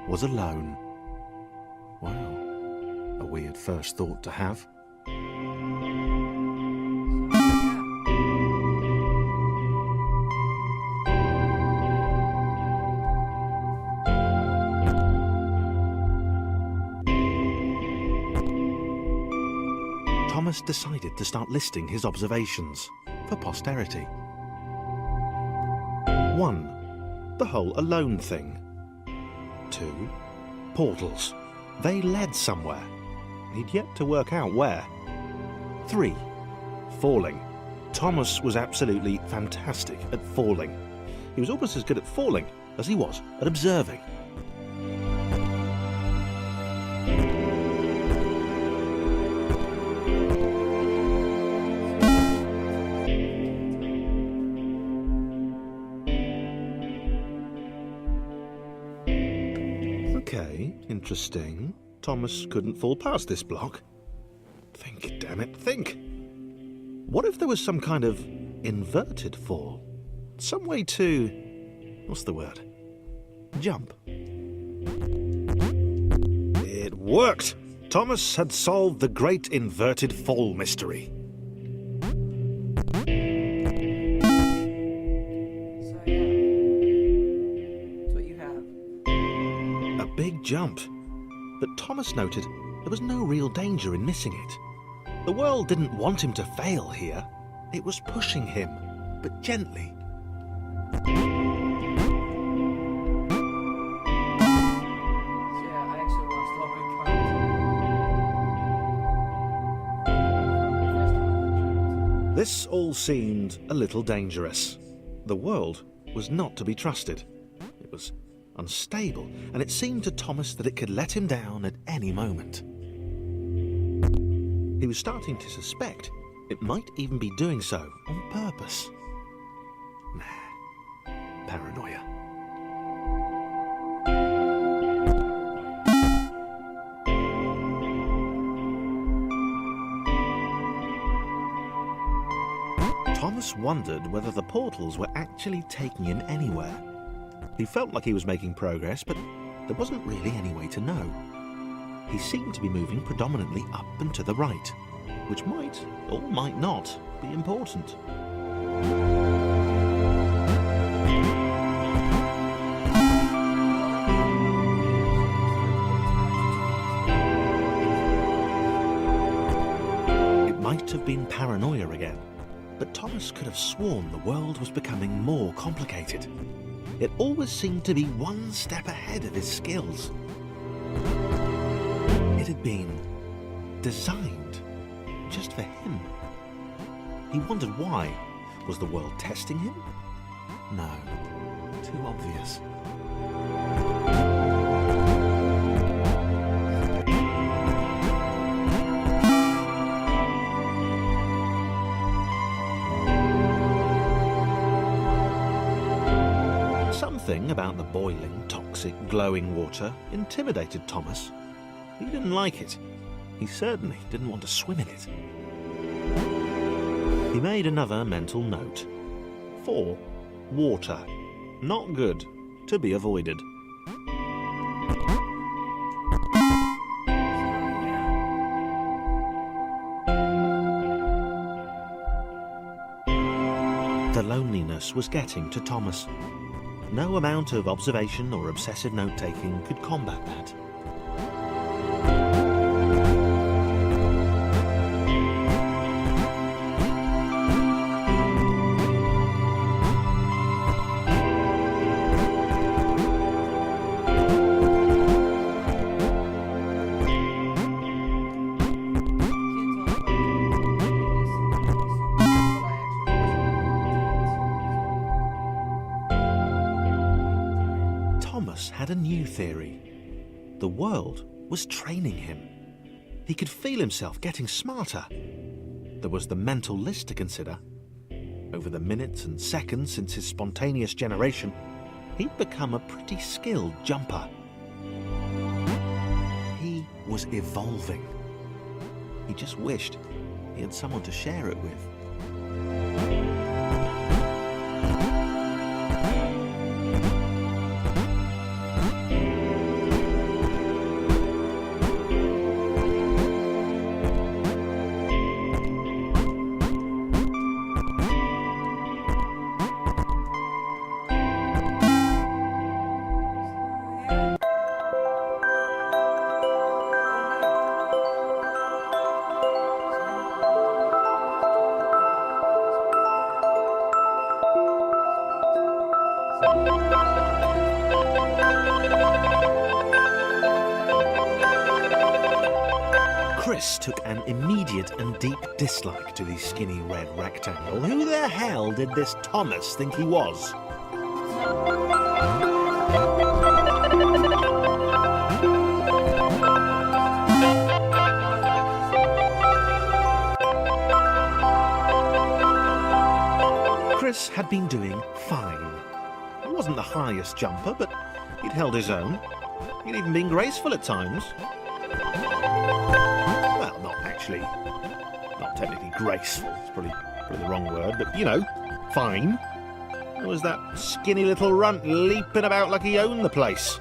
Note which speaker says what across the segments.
Speaker 1: was alone. Wow, a weird first thought to have. Thomas decided to start listing his observations for posterity. 1. The whole alone thing. 2. Portals. They led somewhere. He'd yet to work out where. 3. Falling. Thomas was absolutely fantastic at falling. He was almost as good at falling as he was at observing. Okay, interesting. Thomas couldn't fall past this block. Think, damn it, think. What if there was some kind of inverted fall? Some way to... what's the word? Jump. It worked! Thomas had solved the great inverted fall mystery. Big jump. But Thomas noted there was no real danger in missing it. The world didn't want him to fail here. It was pushing him, but gently. This all seemed a little dangerous. The world was not to be trusted. It was unstable, and it seemed to Thomas that it could let him down at any moment. He was starting to suspect it might even be doing so on purpose. Nah, paranoia. Thomas wondered whether the portals were actually taking him anywhere. He felt like he was making progress, but there wasn't really any way to know. He seemed to be moving predominantly up and to the right, which might, or might not, be important. It might have been paranoia again, but Thomas could have sworn the world was becoming more complicated. It always seemed to be one step ahead of his skills. It had been designed just for him. He wondered why. Was the world testing him? No, too obvious. Something about the boiling, toxic, glowing water intimidated Thomas. He didn't like it. He certainly didn't want to swim in it. He made another mental note. 4. Water. Not good. To be avoided. The loneliness was getting to Thomas. No amount of observation or obsessive note-taking could combat that. Thomas had a new theory. The world was training him. He could feel himself getting smarter. There was the mental list to consider. Over the minutes and seconds since his spontaneous generation, he'd become a pretty skilled jumper. He was evolving. He just wished he had someone to share it with. Chris took an immediate and deep dislike to the skinny red rectangle. Who the hell did this Thomas think he was? Chris had been doing fine. He wasn't the highest jumper, but he'd held his own. He'd even been graceful at times. Well, not technically graceful, it's probably the wrong word, but, you know, fine. There was that skinny little runt leaping about like he owned the place.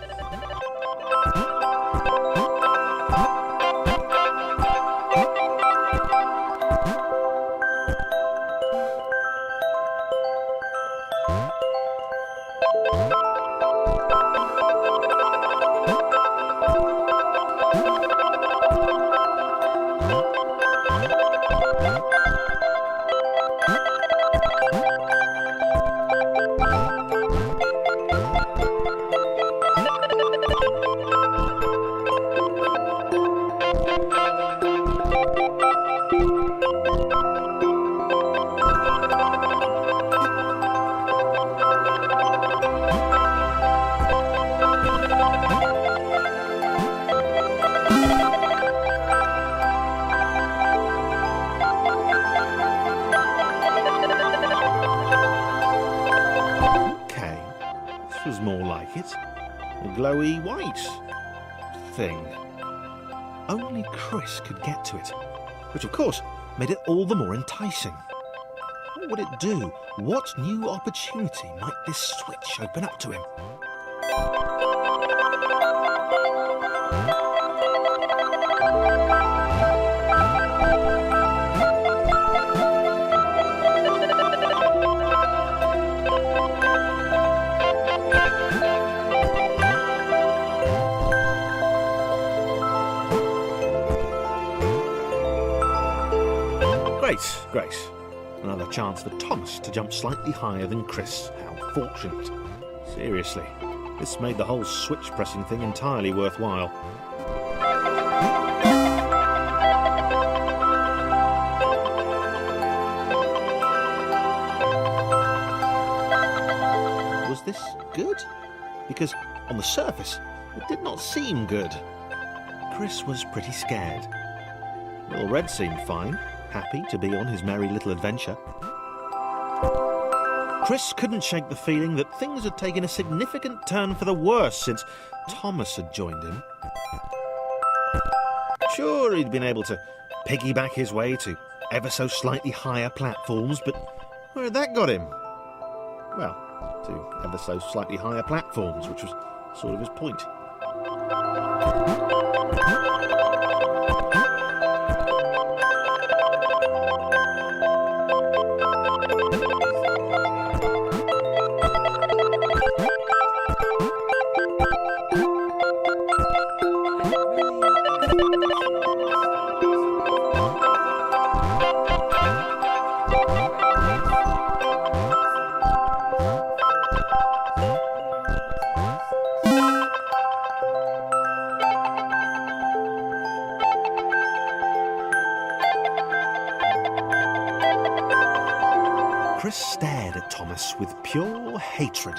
Speaker 1: Was more like it. A glowy white thing. Only Chris could get to it, which of course made it all the more enticing. What would it do? What new opportunity might this switch open up to him? Great. Another chance for Thomas to jump slightly higher than Chris. How fortunate. Seriously, this made the whole switch pressing thing entirely worthwhile. Was this good? Because on the surface, it did not seem good. Chris was pretty scared. Little Red seemed fine. Happy to be on his merry little adventure. Chris couldn't shake the feeling that things had taken a significant turn for the worse since Thomas had joined him. Sure, he'd been able to piggyback his way to ever so slightly higher platforms, but where had that got him? Well, to ever so slightly higher platforms, which was sort of his point. Chris stared at Thomas with pure hatred.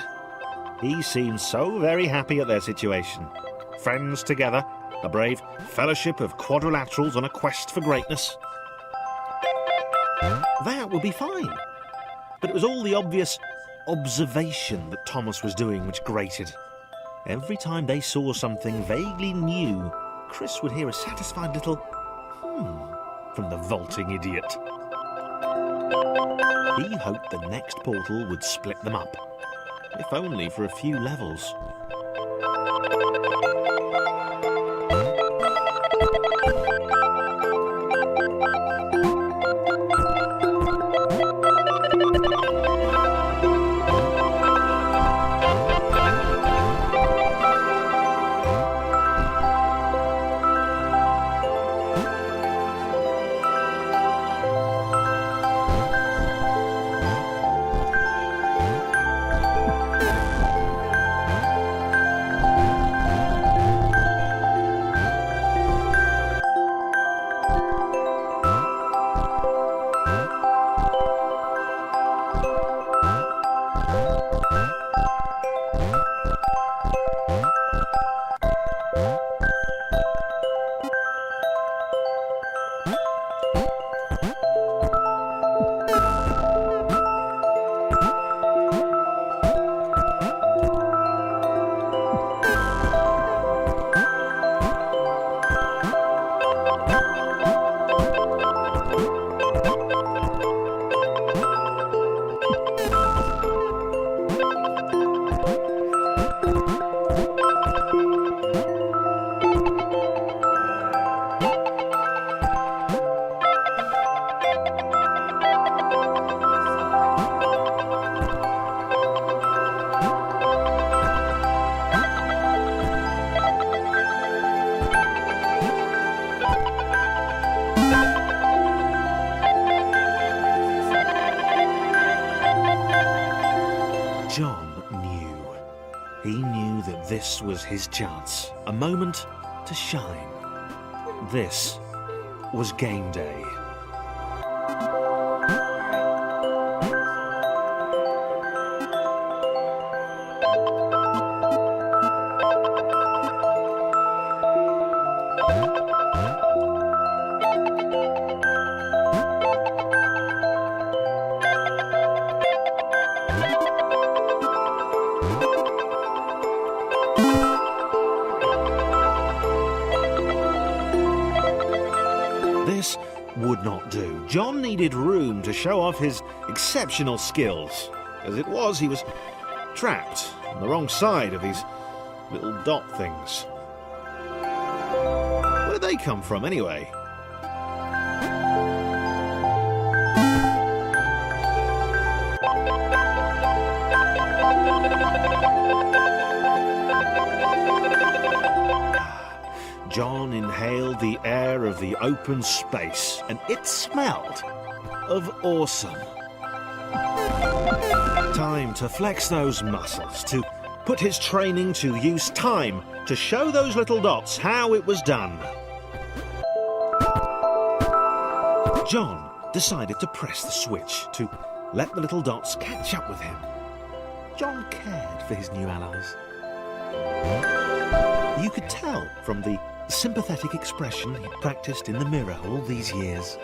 Speaker 1: He seemed so very happy at their situation. Friends together, a brave fellowship of quadrilaterals on a quest for greatness. That would be fine. But it was all the obvious observation that Thomas was doing which grated. Every time they saw something vaguely new, Chris would hear a satisfied little from the vaulting idiot. He hoped the next portal would split them up, if only for a few levels. This was his chance, a moment to shine. This was game day. This would not do. John needed room to show off his exceptional skills. As it was, he was trapped on the wrong side of these little dot things. Where did they come from, anyway? John inhaled the air of the open space, and it smelled of awesome. Time to flex those muscles, to put his training to use, time to show those little dots how it was done. John decided to press the switch, to let the little dots catch up with him. John cared for his new allies. You could tell from the sympathetic expression he practiced in the mirror all these years.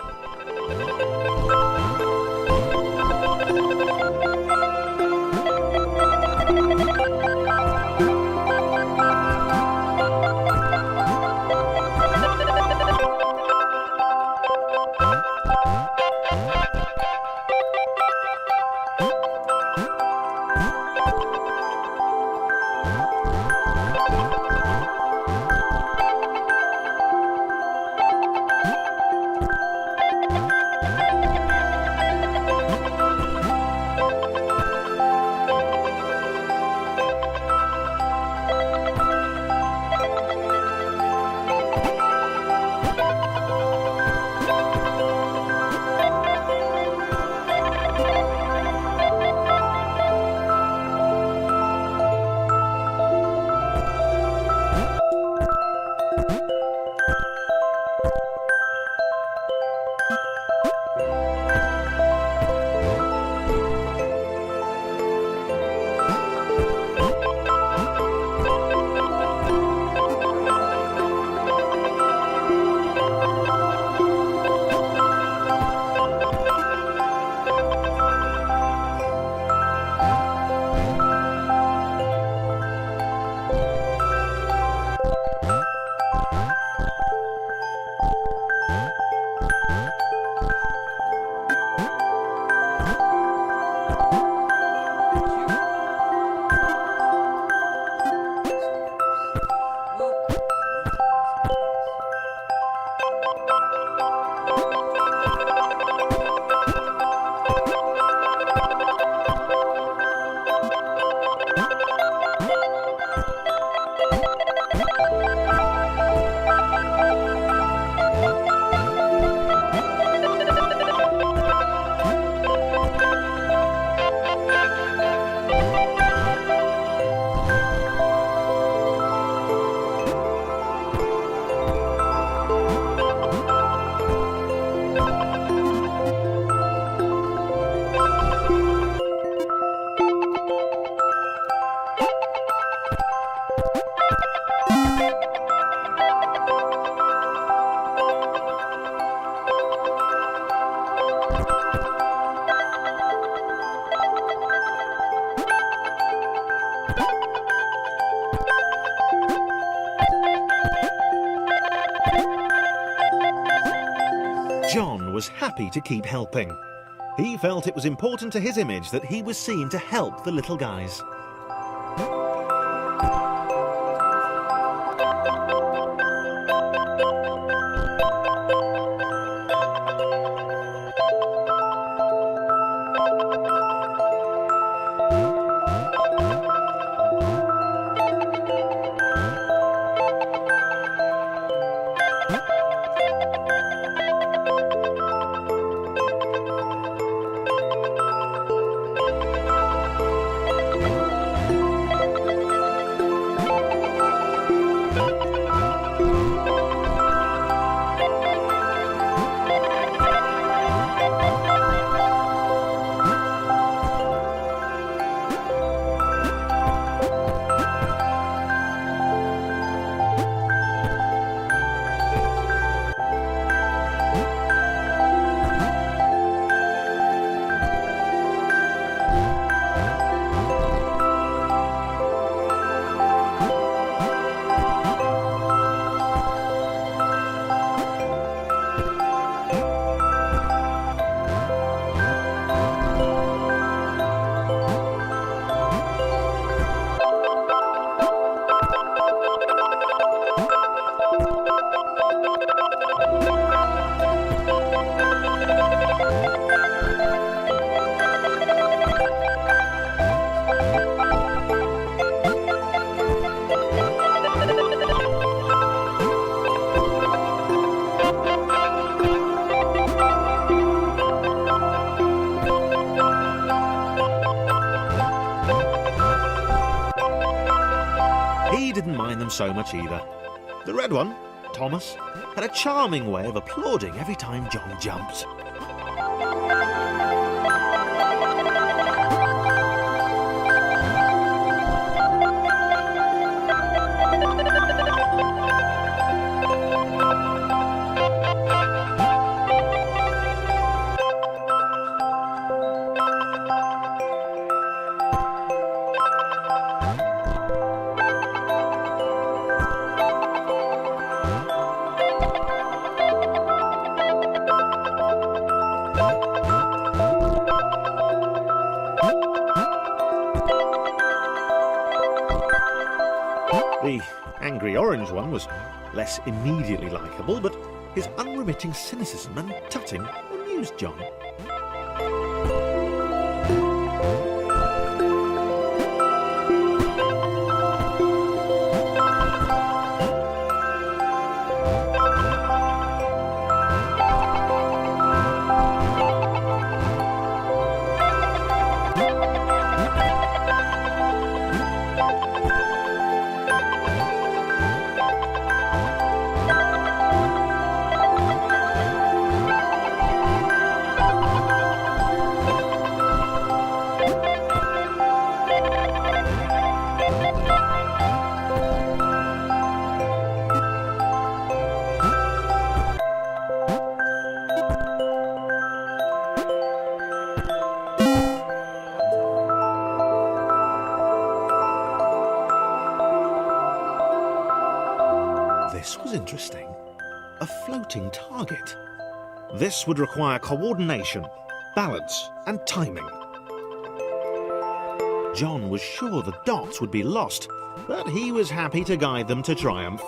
Speaker 1: John was happy to keep helping. He felt it was important to his image that he was seen to help the little guys. so much either. The red one, Thomas, had a charming way of applauding every time John jumped. The angry orange one was less immediately likeable, but his unremitting cynicism and tutting amused John. This was interesting. A floating target. This would require coordination, balance, and timing. John was sure the dots would be lost, but he was happy to guide them to triumph.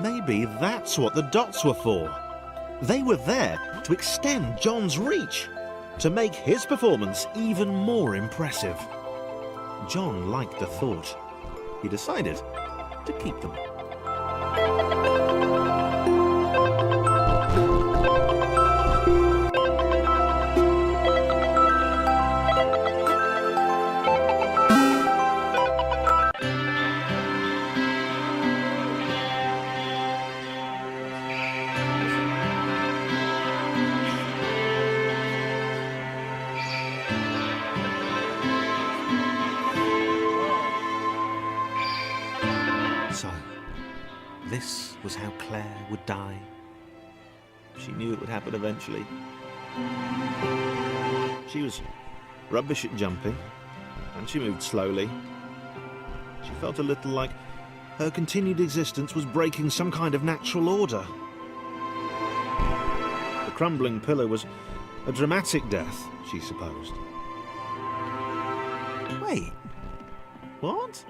Speaker 1: Maybe that's what the dots were for. They were there to extend John's reach, to make his performance even more impressive. John liked the thought. He decided to keep them. So, this was how Claire would die. She knew it would happen eventually. She was rubbish at jumping, and she moved slowly. She felt a little like her continued existence was breaking some kind of natural order. The crumbling pillar was a dramatic death, she supposed. Wait, what?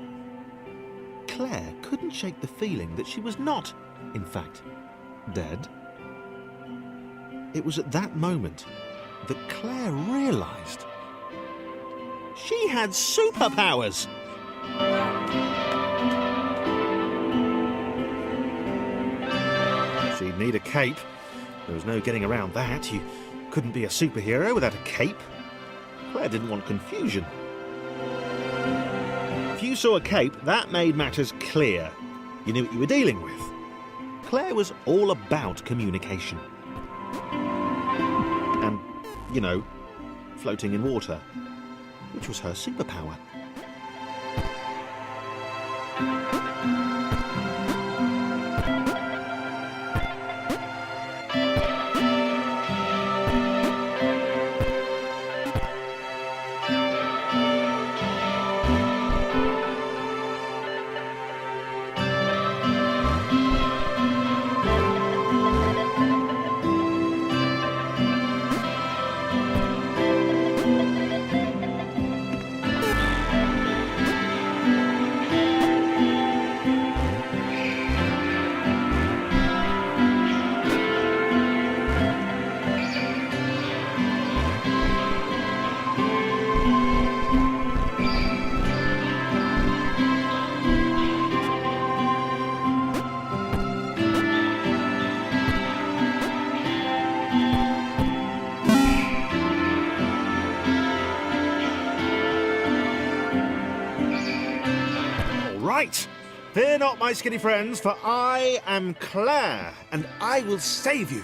Speaker 1: Claire couldn't shake the feeling that she was not, in fact, dead. It was at that moment that Claire realised she had superpowers. She'd need a cape. There was no getting around that. You couldn't be a superhero without a cape. Claire didn't want confusion. If you saw a cape, that made matters clear. You knew what you were dealing with. Claire was all about communication. And, you know, floating in water, which was her superpower. Fear not, my skinny friends, for I am Claire, and I will save you.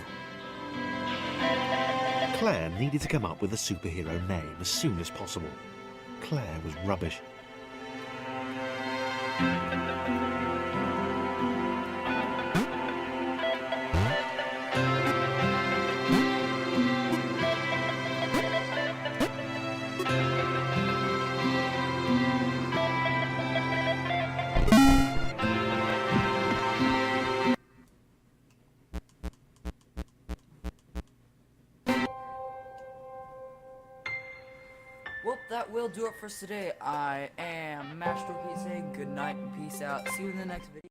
Speaker 1: Claire needed to come up with a superhero name as soon as possible. Claire was rubbish.
Speaker 2: Well, that will do it for today. I am Master PC. Good night and peace out. See you in the next video.